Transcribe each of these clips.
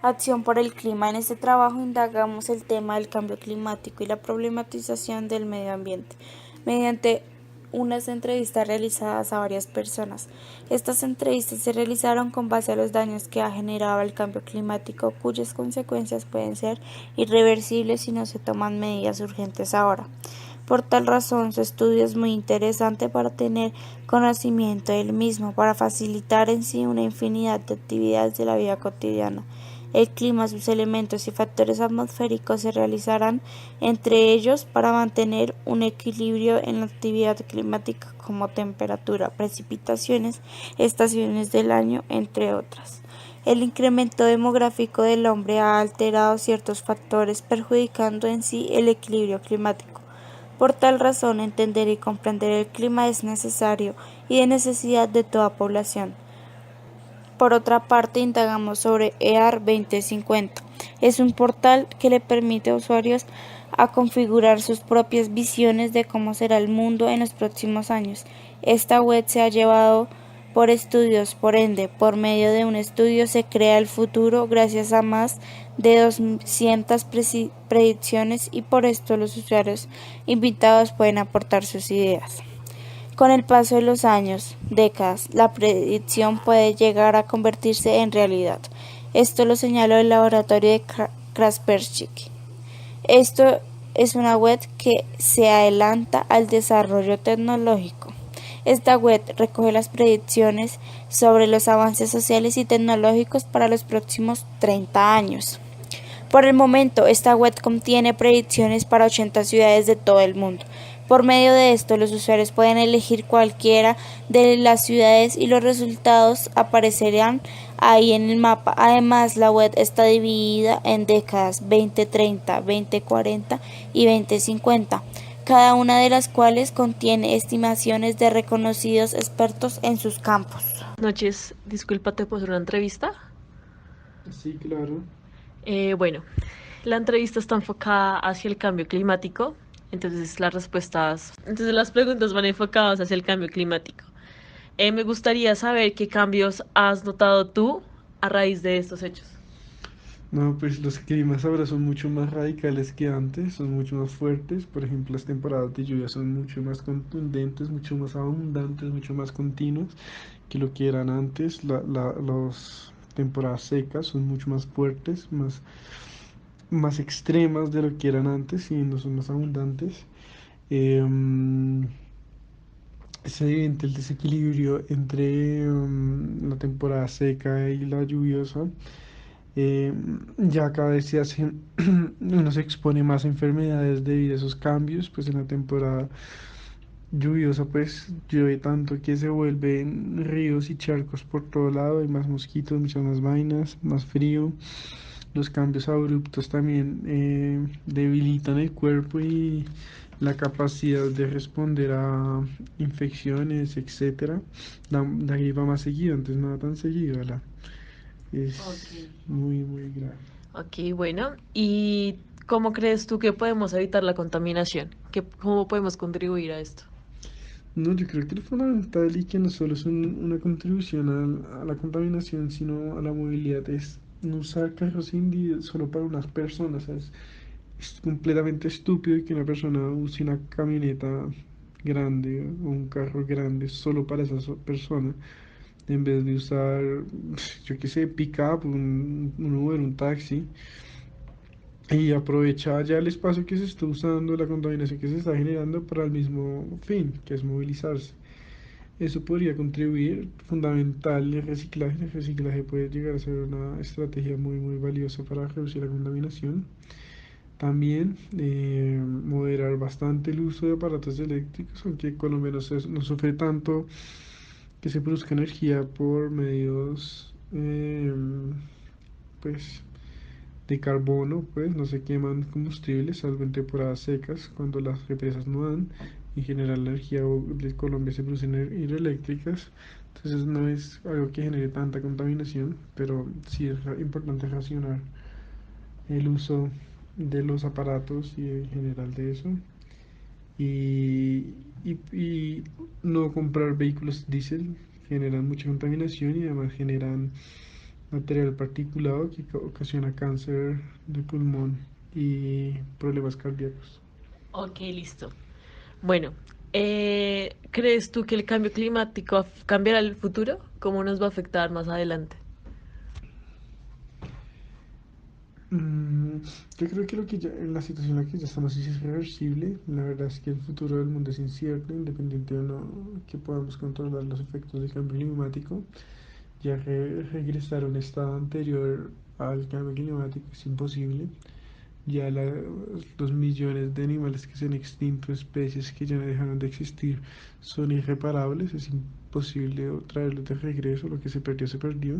Acción por el clima. En este trabajo indagamos el tema del cambio climático y la problematización del medio ambiente mediante unas entrevistas realizadas a varias personas. Estas entrevistas se realizaron con base a los daños que ha generado el cambio climático, cuyas consecuencias pueden ser irreversibles si no se toman medidas urgentes ahora. Por tal razón, su estudio es muy interesante para tener conocimiento del mismo, para facilitar en sí una infinidad de actividades de la vida cotidiana. El clima, sus elementos y factores atmosféricos se realizarán entre ellos para mantener un equilibrio en la actividad climática como temperatura, precipitaciones, estaciones del año, entre otras. El incremento demográfico del hombre ha alterado ciertos factores, perjudicando en sí el equilibrio climático. Por tal razón, entender y comprender el clima es necesario y de necesidad de toda población. Por otra parte, indagamos sobre EAR 2050. Es un portal que le permite a usuarios a configurar sus propias visiones de cómo será el mundo en los próximos años. Esta web se ha llevado por estudios, por ende, por medio de un estudio se crea el futuro gracias a más de 200 predicciones y por esto los usuarios invitados pueden aportar sus ideas. Con el paso de los años, décadas, la predicción puede llegar a convertirse en realidad. Esto lo señaló el laboratorio de Kaspersky. Esto es una web que se adelanta al desarrollo tecnológico. Esta web recoge las predicciones sobre los avances sociales y tecnológicos para los próximos 30 años. Por el momento, esta web contiene predicciones para 80 ciudades de todo el mundo. Por medio de esto, los usuarios pueden elegir cualquiera de las ciudades y los resultados aparecerán ahí en el mapa. Además, la web está dividida en décadas 2030, 2040 y 2050, cada una de las cuales contiene estimaciones de reconocidos expertos en sus campos. Noches, disculpa, ¿te puedo hacer una entrevista? Sí, claro. Bueno, la entrevista está enfocada hacia el cambio climático, entonces las preguntas van enfocadas hacia el cambio climático. Me gustaría saber qué cambios has notado tú a raíz de estos hechos. No, pues los climas ahora son mucho más radicales que antes, son mucho más fuertes. Por ejemplo, las temporadas de lluvia son mucho más contundentes, mucho más abundantes, mucho más continuas que lo que eran antes. Las temporadas secas son mucho más fuertes, más extremas de lo que eran antes y no son más abundantes. Em, es evidente el desequilibrio entre la temporada seca y la lluviosa. eh, ya cada vez se hace, uno se expone más a enfermedades debido a esos cambios, pues en la temporada lluviosa pues llueve tanto que se vuelven ríos y charcos por todo lado, hay más mosquitos, muchas más vainas, más frío. Los cambios abruptos también debilitan el cuerpo y la capacidad de responder a infecciones, etcétera. La gripa más seguido, antes no era tan seguido, Ok. es muy, muy grave. Ok, bueno, ¿y cómo crees tú que podemos evitar la contaminación? ¿Cómo podemos contribuir a esto? No, yo creo que lo fundamental y que no solo es una contribución a la contaminación, sino a la movilidad, es no usar carros individuales solo para unas personas. ¿Sabes? Es completamente estúpido que una persona use una camioneta grande o un carro grande solo para esa persona, en vez de usar, yo qué sé, pick-up, un Uber, un taxi. Y aprovechar ya el espacio que se está usando, la contaminación que se está generando para el mismo fin, que es movilizarse. Eso podría contribuir fundamental el reciclaje. El reciclaje puede llegar a ser una estrategia muy, muy valiosa para reducir la contaminación. También moderar bastante el uso de aparatos eléctricos, aunque Colombia no sufre tanto que se produzca energía por medios pues de carbono, pues no se queman combustibles, salvo en temporadas secas, cuando las represas no dan. En general, la energía de Colombia se produce hidroeléctricas, entonces no es algo que genere tanta contaminación, pero sí es importante racionar el uso de los aparatos y en general de eso. Y, y no comprar vehículos diésel generan mucha contaminación y además generan material particulado que ocasiona cáncer de pulmón y problemas cardíacos. Ok, listo. Bueno, ¿crees tú que el cambio climático cambiará el futuro? ¿Cómo nos va a afectar más adelante? Mm, yo creo que lo que ya, en la situación en la que ya estamos sí es irreversible. La verdad es que el futuro del mundo es incierto, independiente o no que podamos controlar los efectos del cambio climático. Ya que regresar a un estado anterior al cambio climático es imposible. Ya los millones de animales que se han extinto, especies que ya no dejaron de existir, son irreparables. Es imposible traerlos de regreso. Lo que se perdió, se perdió.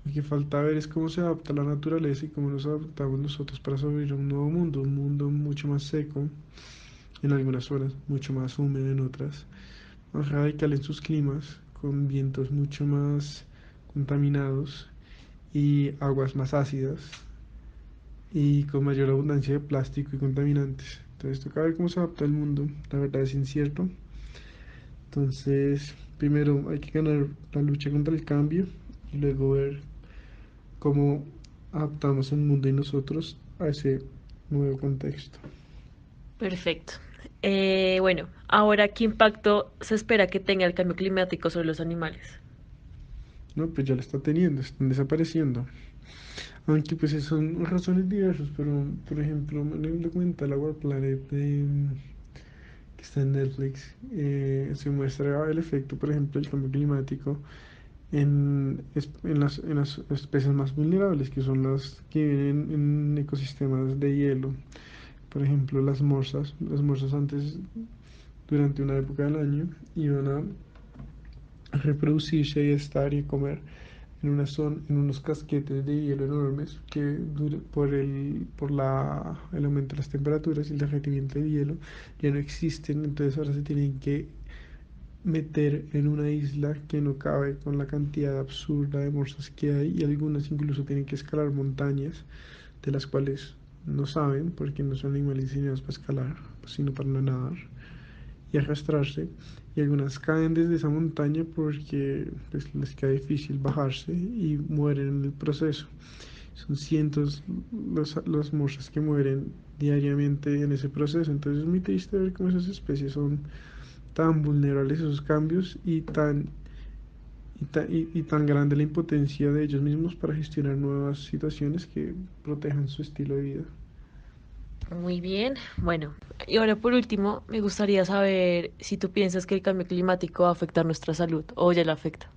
Lo que falta ver es cómo se adapta la naturaleza y cómo nos adaptamos nosotros para sobrevivir a un mundo mucho más seco en algunas zonas, mucho más húmedo en otras, más radical en sus climas, con vientos mucho más contaminados y aguas más ácidas y con mayor abundancia de plástico y contaminantes. Entonces toca ver cómo se adapta el mundo. La verdad es incierto. Entonces, primero hay que ganar la lucha contra el cambio y luego ver cómo adaptamos el mundo y nosotros a ese nuevo contexto. Perfecto. Bueno, ahora, ¿qué impacto se espera que tenga el cambio climático sobre los animales? No, pues ya lo está teniendo, están desapareciendo. Aunque pues son razones diversas, pero por ejemplo, en el documental Our Planet que está en Netflix, se muestra el efecto, por ejemplo, del cambio climático en las especies más vulnerables, que son las que viven en ecosistemas de hielo. Por ejemplo, las morsas. Las morsas antes, durante una época del año, iban a reproducirse y estar y comer en una zona, en unos casquetes de hielo enormes que el aumento de las temperaturas y el derretimiento del hielo ya no existen, entonces ahora se tienen que meter en una isla que no cabe con la cantidad absurda de morsas que hay y algunas incluso tienen que escalar montañas de las cuales no saben porque no son animales diseñados para escalar, sino para nadar y arrastrarse. Y algunas caen desde esa montaña porque pues, les queda difícil bajarse y mueren en el proceso. Son cientos las morsas que mueren diariamente en ese proceso. Entonces es muy triste ver cómo esas especies son tan vulnerables a esos cambios y tan grande la impotencia de ellos mismos para gestionar nuevas situaciones que protejan su estilo de vida. Muy bien. Bueno, y ahora por último, me gustaría saber si tú piensas que el cambio climático va a afectar nuestra salud o ya la afecta.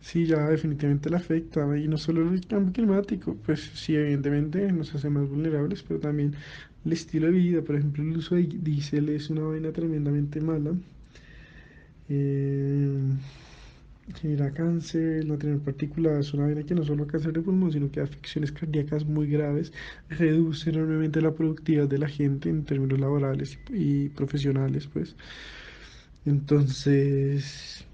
Sí, ya definitivamente le afecta, y no solo el cambio climático, pues sí, evidentemente nos hace más vulnerables, pero también el estilo de vida, por ejemplo, el uso de diésel es una vaina tremendamente mala. Eh, Genera cáncer, no tener partículas, es una vaina que no solo cáncer de pulmón, sino que afecciones cardíacas muy graves, reduce enormemente la productividad de la gente en términos laborales y profesionales, pues. Entonces,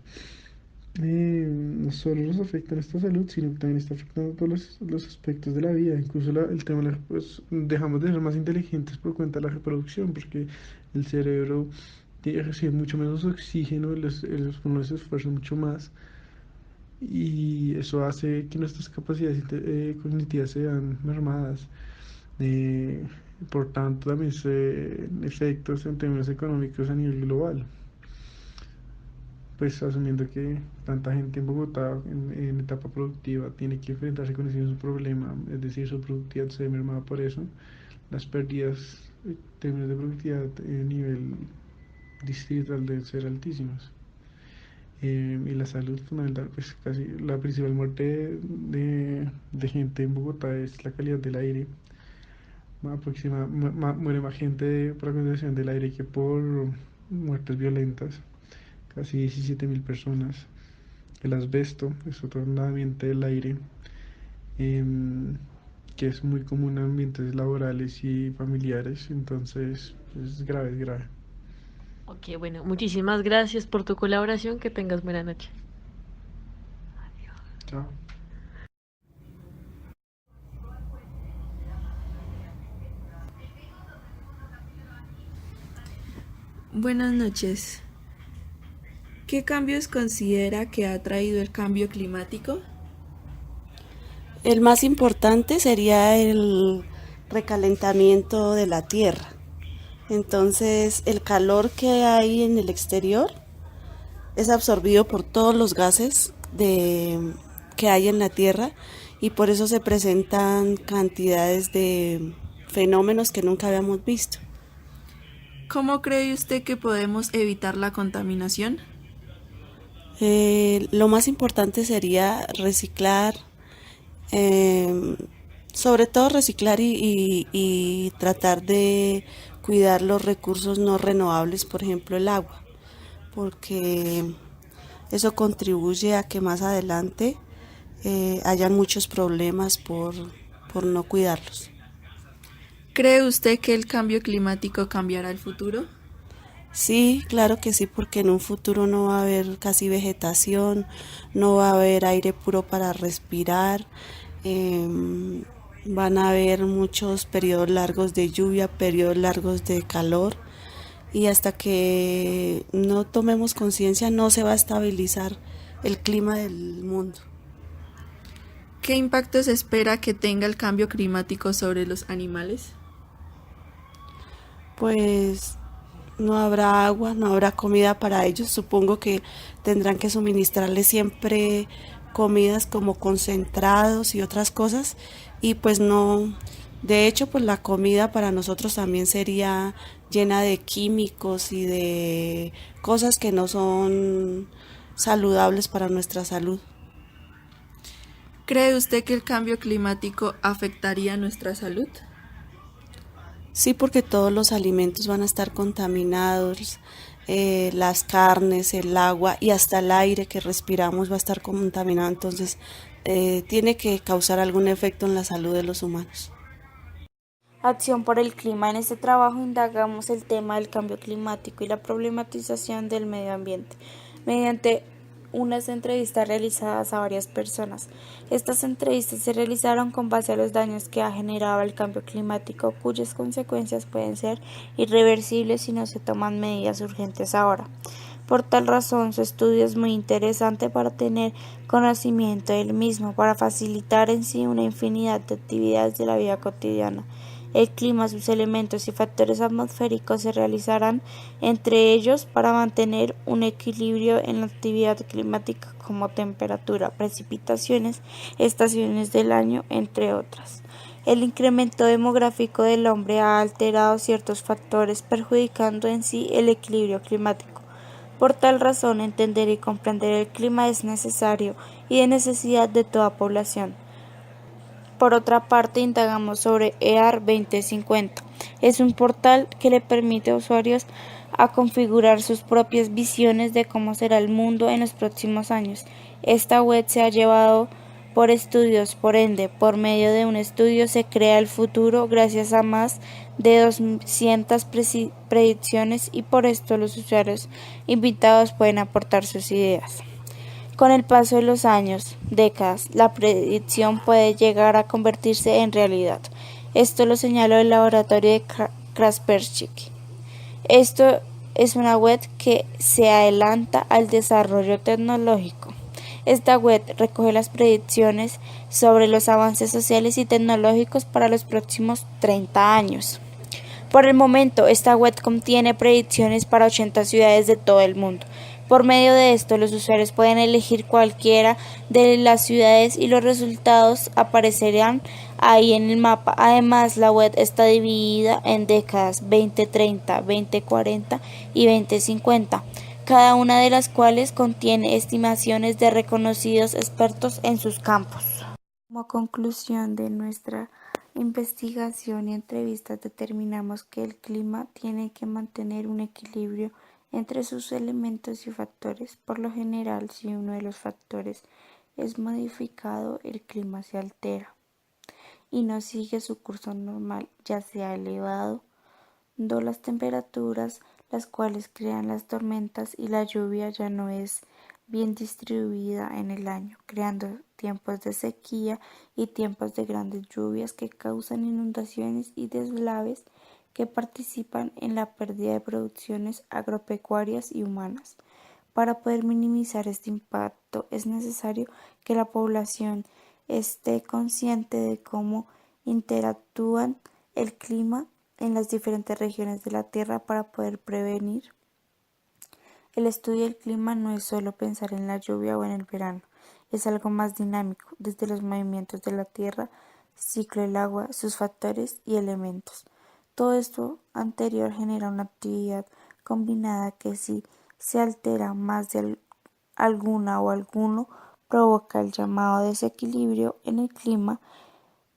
no solo nos afecta nuestra salud, sino que también está afectando todos los aspectos de la vida, incluso el tema pues dejamos de ser más inteligentes por cuenta de la reproducción, porque el cerebro recibe mucho menos oxígeno, los pulmones se esfuerzan mucho más y eso hace que nuestras capacidades cognitivas sean mermadas. Eh, por tanto, también se efectos en términos económicos a nivel global. Pues asumiendo que tanta gente en Bogotá en etapa productiva tiene que enfrentarse con ese mismo problema, es decir, su productividad se ve mermada por eso, las pérdidas en términos de productividad a nivel distrital deben ser altísimas. Y la salud fundamental, pues casi la principal muerte de gente en Bogotá es la calidad del aire. Muere más gente por la contaminación del aire que por muertes violentas, casi 17.000 personas. El asbesto es otro ambiente del aire em, que es muy común en ambientes laborales y familiares, entonces es grave, es grave. Ok, bueno, muchísimas gracias por tu colaboración. Que tengas buena noche. Chao. Buenas noches. ¿Qué cambios considera que ha traído el cambio climático? El más importante sería el recalentamiento de la tierra. Entonces, el calor que hay en el exterior es absorbido por todos los gases que hay en la tierra y por eso se presentan cantidades de fenómenos que nunca habíamos visto. ¿Cómo cree usted que podemos evitar la contaminación? Lo más importante sería reciclar, eh, sobre todo reciclar y tratar de cuidar los recursos no renovables, por ejemplo el agua, porque eso contribuye a que más adelante hayan muchos problemas por no cuidarlos. ¿Cree usted que el cambio climático cambiará el futuro? Sí, claro que sí, porque en un futuro no va a haber casi vegetación, no va a haber aire puro para respirar, van a haber muchos periodos largos de lluvia, periodos largos de calor y hasta que no tomemos conciencia no se va a estabilizar el clima del mundo. ¿Qué impacto se espera que tenga el cambio climático sobre los animales? Pues no habrá agua, no habrá comida para ellos. Supongo que tendrán que suministrarles siempre comidas como concentrados y otras cosas. Y pues no, de hecho, pues la comida para nosotros también sería llena de químicos y de cosas que no son saludables para nuestra salud. ¿Cree usted que el cambio climático afectaría nuestra salud? Sí, porque todos los alimentos van a estar contaminados, las carnes, el agua y hasta el aire que respiramos va a estar contaminado, entonces tiene que causar algún efecto en la salud de los humanos. Acción por el clima. En este trabajo indagamos el tema del cambio climático y la problematización del medio ambiente mediante unas entrevistas realizadas a varias personas. Estas entrevistas se realizaron con base a los daños que ha generado el cambio climático, cuyas consecuencias pueden ser irreversibles si no se toman medidas urgentes ahora. Por tal razón, su estudio es muy interesante para tener conocimiento del mismo, para facilitar en sí una infinidad de actividades de la vida cotidiana. El clima, sus elementos y factores atmosféricos se realizarán entre ellos para mantener un equilibrio en la actividad climática como temperatura, precipitaciones, estaciones del año, entre otras. El incremento demográfico del hombre ha alterado ciertos factores, perjudicando en sí el equilibrio climático. Por tal razón, entender y comprender el clima es necesario y de necesidad de toda población. Por otra parte, indagamos sobre EAR 2050. Es un portal que le permite a usuarios a configurar sus propias visiones de cómo será el mundo en los próximos años. Esta web se ha llevado por estudios, por ende, por medio de un estudio se crea el futuro gracias a más de 200 predicciones y por esto los usuarios invitados pueden aportar sus ideas. Con el paso de los años, décadas, la predicción puede llegar a convertirse en realidad. Esto lo señaló el laboratorio de Kaspersky. Esto es una web que se adelanta al desarrollo tecnológico. Esta web recoge las predicciones sobre los avances sociales y tecnológicos para los próximos 30 años. Por el momento, esta web contiene predicciones para 80 ciudades de todo el mundo. Por medio de esto, los usuarios pueden elegir cualquiera de las ciudades y los resultados aparecerán ahí en el mapa. Además, la web está dividida en décadas 2030, 2040 y 2050, cada una de las cuales contiene estimaciones de reconocidos expertos en sus campos. Como conclusión de nuestra investigación y entrevistas determinamos que el clima tiene que mantener un equilibrio entre sus elementos y factores. Por lo general, si uno de los factores es modificado, el clima se altera y no sigue su curso normal, ya sea elevado, las temperaturas, las cuales crean las tormentas y la lluvia ya no es bien distribuida en el año, creando tiempos de sequía y tiempos de grandes lluvias que causan inundaciones y deslaves que participan en la pérdida de producciones agropecuarias y humanas. Para poder minimizar este impacto es necesario que la población esté consciente de cómo interactúan el clima en las diferentes regiones de la Tierra para poder prevenir. El estudio del clima no es solo pensar en la lluvia o en el verano, es algo más dinámico, desde los movimientos de la Tierra, ciclo del agua, sus factores y elementos. Todo esto anterior genera una actividad combinada que si se altera más de alguna o alguno provoca el llamado desequilibrio en el clima,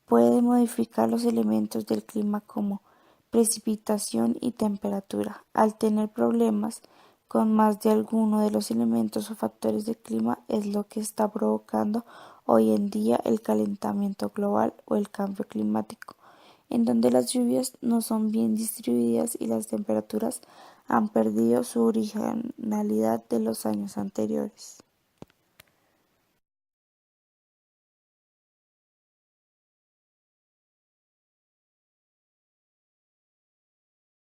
puede modificar los elementos del clima como precipitación y temperatura. Al tener problemas con más de alguno de los elementos o factores del clima es lo que está provocando hoy en día el calentamiento global o el cambio climático, en donde las lluvias no son bien distribuidas y las temperaturas han perdido su originalidad de los años anteriores.